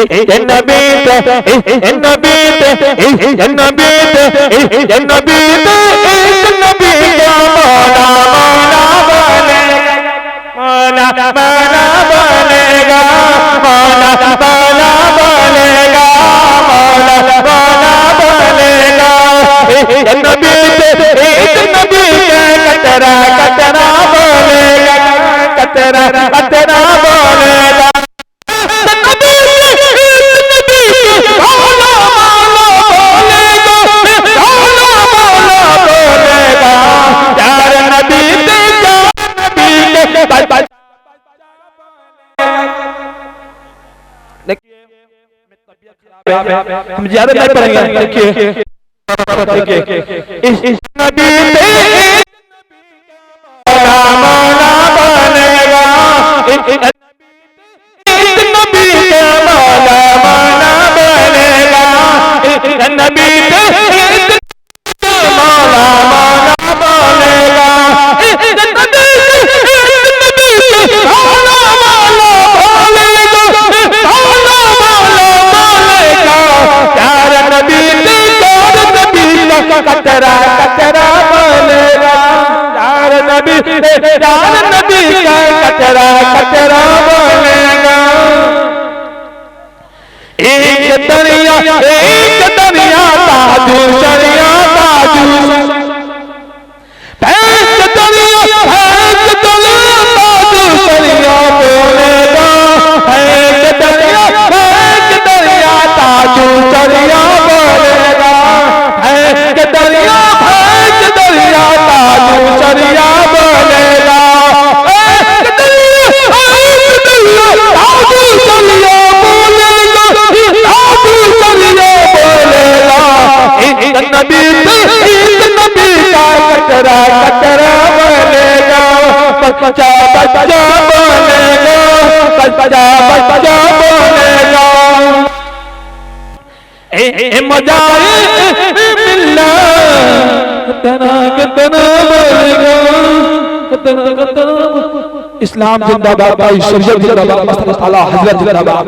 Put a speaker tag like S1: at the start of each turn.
S1: नबी नबी नबी नबी नबी मौला मौला बनेगा मौला मौला बनेगा मौला मौला बनेगा नबी नबी कतरा कतरा बोलेगा कतरा कतरा बोलेगा हम ज्यादा नहीं पढ़ेंगे। देखिए इस नबी मौला बनेगा इस नबी के मौला मौला बनेगा नबी मौला मौला बनेगा कतरा कतरा बोलेगा यार नबी का कतरा कतरा बोलेगा एक दरिया ताजू शरिया ताजू भैंस दरिया ताजू शरिया बोलेगा भैंस दरिया ताजू शरिया बोलेगा दरिया भैंस दरिया ताजू शरिया बोलेगा ताजू शरिया बोलेगा ताजू शरिया बोलेगा नबी का कतरा कतरा बोलेगा बच्चा बच्चा बोलेगा बच्चा बच्चा बोलेगा मजाए कितना कितना बोलेगा कितना कितना इस्लाम जिंदाबाद, शरीयत जिंदाबाद, हजरत जिंदाबाद।